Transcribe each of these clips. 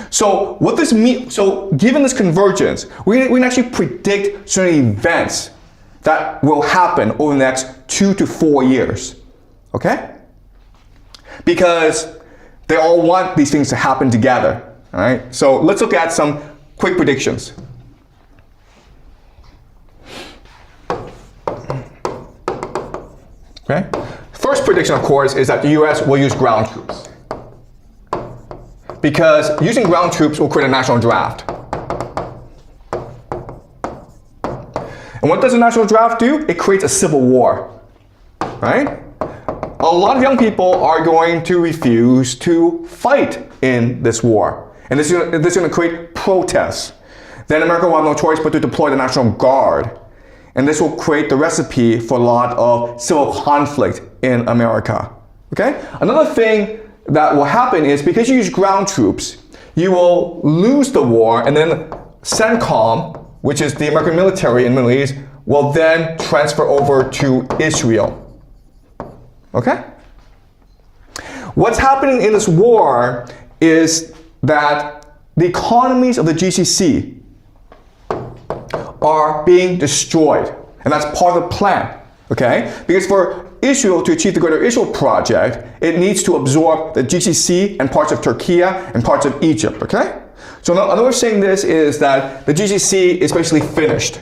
So what this means, so given this convergence, we can actually predict certain events that will happen over the next 2 to 4 years, okay? Because they all want these things to happen together, all right? So let's look at some quick predictions. Okay? First prediction, of course, is that the US will use ground troops. Because using ground troops will create a national draft. And what does a national draft do? It creates a civil war, right? A lot of young people are going to refuse to fight in this war. And this is going to create protests. Then America will have no choice but to deploy the National Guard. And this will create the recipe for a lot of civil conflict in America. Okay? Another thing that will happen is because you use ground troops, you will lose the war, and then CENTCOM, which is the American military in the Middle East, will then transfer over to Israel. Okay? What's happening in this war is that the economies of the GCC are being destroyed. And that's part of the plan. Okay? Because for Israel to achieve the Greater Israel Project, it needs to absorb the GCC and parts of Turkey and parts of Egypt, okay? So another way of saying this is that the GCC is basically finished.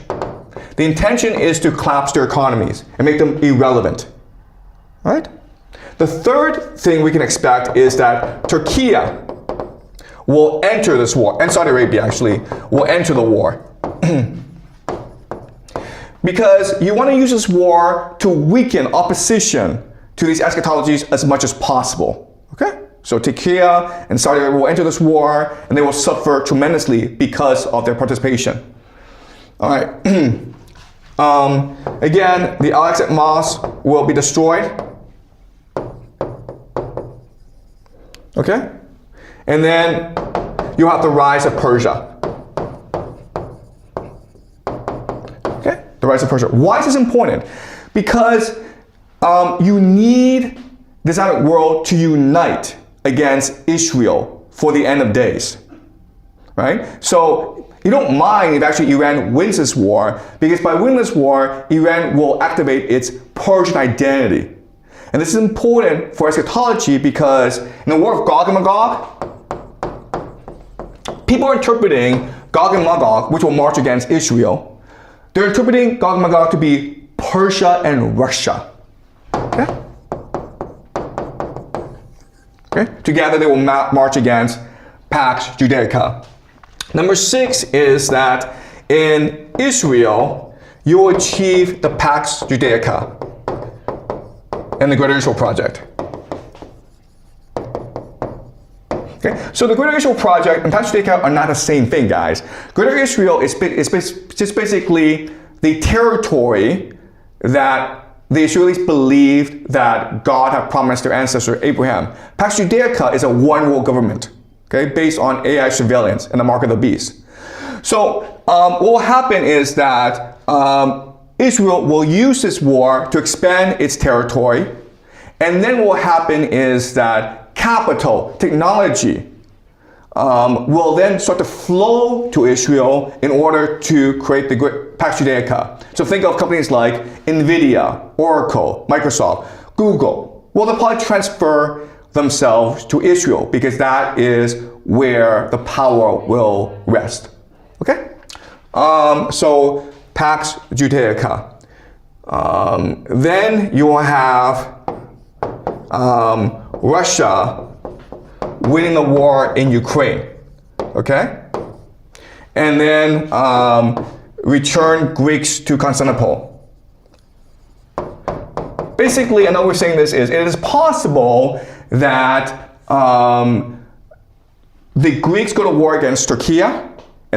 The intention is to collapse their economies and make them irrelevant, right? The third thing we can expect is that Turkey will enter this war, and Saudi Arabia actually, will enter the war. Because you want to use this war to weaken opposition to these eschatologies as much as possible. Okay? So Turkey and Saudi Arabia will enter this war, and they will suffer tremendously because of their participation. All right. Again, the Al-Aqsa Mosque will be destroyed. Okay? And then you have the rise of Persia. The rise of Persia. Why is this important? Because you need the Islamic world to unite against Israel for the end of days, right? So you don't mind if actually Iran wins this war, because by winning this war, Iran will activate its Persian identity. And this is important for eschatology because in the war of Gog and Magog, people are interpreting Gog and Magog, which will march against Israel. They're interpreting Gog and Magog to be Persia and Russia. Okay? Okay? Together they will march against Pax Judaica. Number 6 is that in Israel, you will achieve the Pax Judaica and the Greater Israel Project. Okay? So the Greater Israel Project and Pax Judaica are not the same thing, guys. Greater Israel is just basically the territory that the Israelis believed that God had promised their ancestor Abraham. Pax Judaica is a one world government, okay, based on AI surveillance and the mark of the beast. So what will happen is that Israel will use this war to expand its territory, and then what will happen is that capital, technology, will then start to flow to Israel in order to create the Pax Judaica. So think of companies like NVIDIA, Oracle, Microsoft, Google. Well, they'll probably transfer themselves to Israel because that is where the power will rest. Okay? So Pax Judaica. Then you will have Russia winning the war in Ukraine, okay? And then return Greeks to Constantinople. Basically, another way of saying this is, it is possible that the Greeks go to war against Turkey, and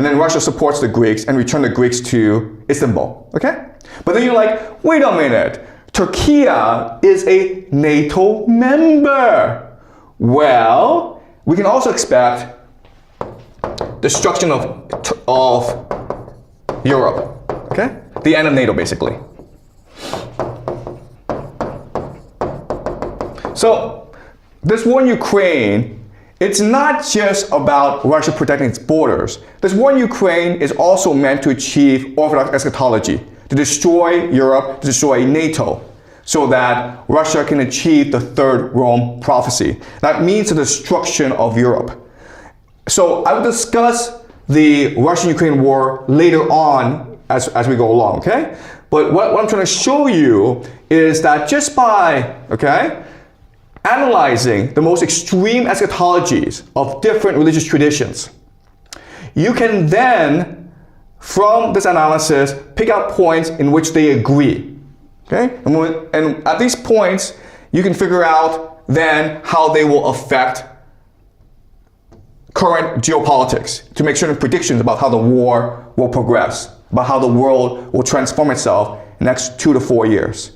then Russia supports the Greeks and return the Greeks to Istanbul, okay? But then you're like, wait a minute, Turkey is a NATO member. Well, we can also expect destruction of Europe, okay? The end of NATO, basically. So, this war in Ukraine it's not just about Russia protecting its borders. This war in Ukraine is also meant to achieve Orthodox eschatology, to destroy Europe, to destroy NATO, so that Russia can achieve the third Rome prophecy. That means the destruction of Europe. So I will discuss the Russian-Ukraine war later on as we go along, okay? But what I'm trying to show you is that just by, okay, analyzing the most extreme eschatologies of different religious traditions, you can then, from this analysis, pick out points in which they agree. Okay? And at these points, you can figure out then how they will affect current geopolitics to make certain predictions about how the war will progress, about how the world will transform itself in the next 2 to 4 years.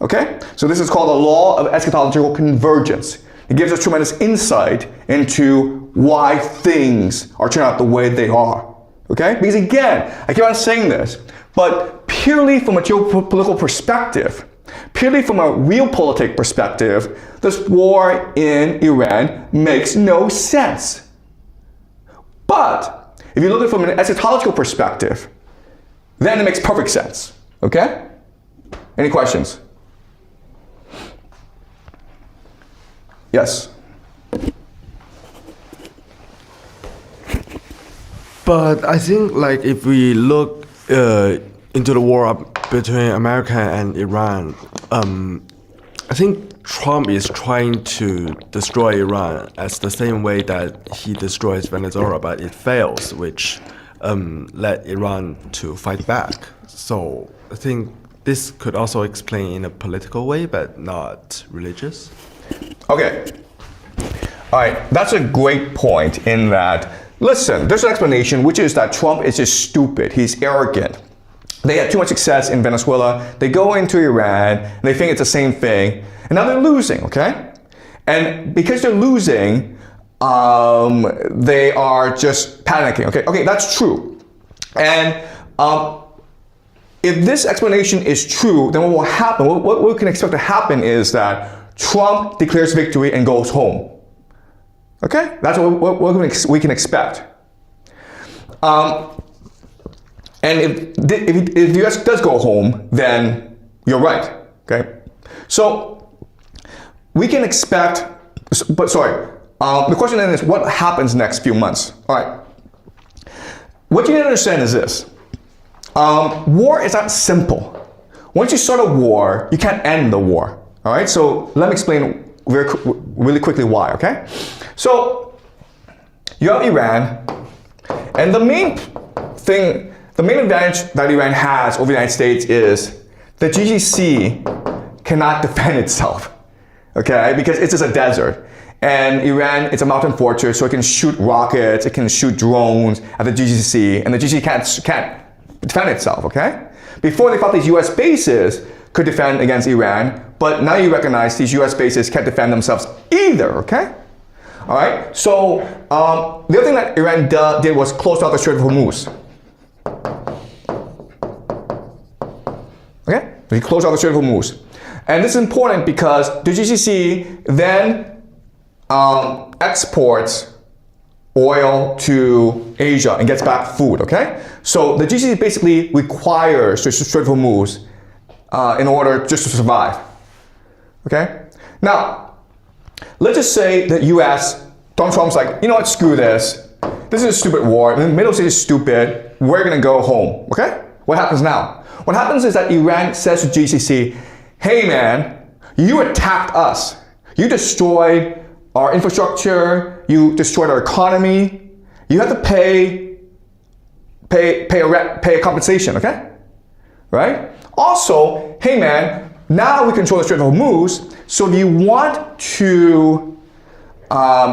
Okay? So this is called the law of eschatological convergence. It gives us tremendous insight into why things are turning out the way they are. Okay? Because again, I keep on saying this, but purely from a geopolitical perspective, purely from a realpolitik perspective, this war in Iran makes no sense. But if you look at it from an eschatological perspective, then it makes perfect sense. Okay? Any questions? Yes. But I think, like, if we look into the war between America and Iran, I think Trump is trying to destroy Iran as the same way that he destroys Venezuela, but it fails, which led Iran to fight back. So I think this could also explain in a political way, but not religious. Okay. All right. That's a great point in that, listen, there's an explanation, which is that Trump is just stupid. He's arrogant. They had too much success in Venezuela. They go into Iran, and they think it's the same thing. And now they're losing, okay? And because they're losing, they are just panicking, okay? Okay, that's true. And if this explanation is true, then what will happen, what we can expect to happen is that Trump declares victory and goes home. Okay? That's what we can expect. And if the US does go home, then you're right. Okay? So we can expect, but sorry, the question then is what happens next few months? All right. What you need to understand is this. War is not simple. Once you start a war, you can't end the war. All right, so let me explain really quickly why, okay? So you have Iran, and the main advantage that Iran has over the United States is the GCC cannot defend itself, okay? Because it's just a desert. And Iran, it's a mountain fortress, so it can shoot rockets, it can shoot drones at the GCC, and the GCC can't defend itself, okay? Before they thought these US bases could defend against Iran, but now you recognize these US bases can't defend themselves either, okay? All right, so the other thing that Iran did was close out the Strait of Hormuz. Okay, so he closed out the Strait of Hormuz. And this is important because the GCC then exports oil to Asia and gets back food, okay? So the GCC basically requires the Strait of Hormuz in order just to survive, okay? Now, let's just say that US, Donald Trump's like, you know what, screw this. This is a stupid war, the Middle East is stupid, we're gonna go home, okay? What happens now? What happens is that Iran says to GCC, hey man, you attacked us. You destroyed our infrastructure, you destroyed our economy, you have to pay a compensation, okay? Right? Also, hey man, now we control the Strait of Hormuz, so if you want to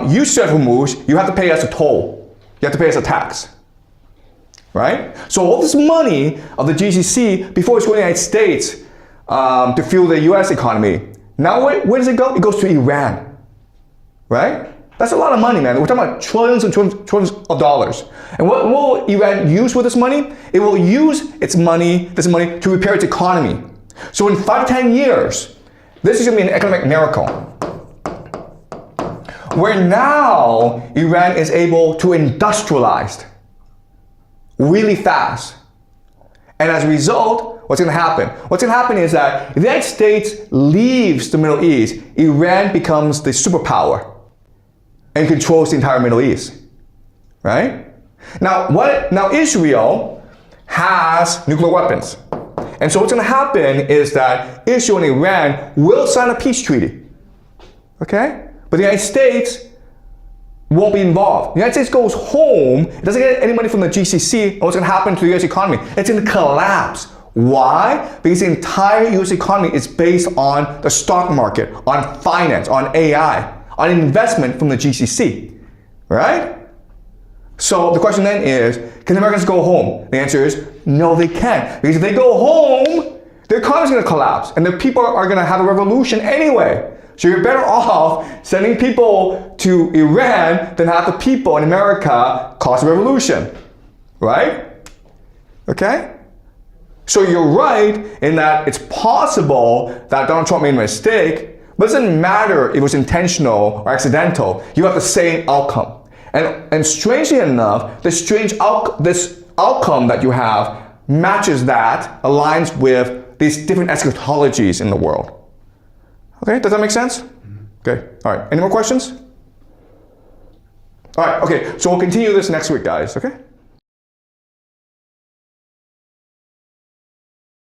use Strait of Hormuz, you have to pay us a toll. You have to pay us a tax. Right? So all this money of the GCC, before it's going to the United States to fuel the US economy, now where does it go? It goes to Iran. Right? That's a lot of money, man. We're talking about trillions and trillions of dollars. And what will Iran use with this money? It will use this money to repair its economy. So in 5 to 10 years, this is going to be an economic miracle. where now Iran is able to industrialize really fast. And as a result, what's going to happen? What's going to happen is that the United States leaves the Middle East, Iran becomes the superpower and controls the entire Middle East, right? Now Israel has nuclear weapons. And so what's going to happen is that Israel and Iran will sign a peace treaty, okay? But the United States won't be involved. The United States goes home, it doesn't get any money from the GCC, and what's going to happen to the US economy? It's going to collapse. Why? Because the entire US economy is based on the stock market, on finance, on AI, on investment from the GCC, right? So the question then is, can the Americans go home? The answer is, no, they can't. Because if they go home, their economy is going to collapse, and the people are going to have a revolution anyway. So you're better off sending people to Iran than have the people in America cause a revolution, right? Okay? So you're right in that it's possible that Donald Trump made a mistake, but it doesn't matter if it was intentional or accidental. You have the same outcome. And strangely enough, this outcome that you have matches that, aligns with these different eschatologies in the world. Okay, does that make sense? Okay, all right. Any more questions? All right, okay, so we'll continue this next week, guys, okay?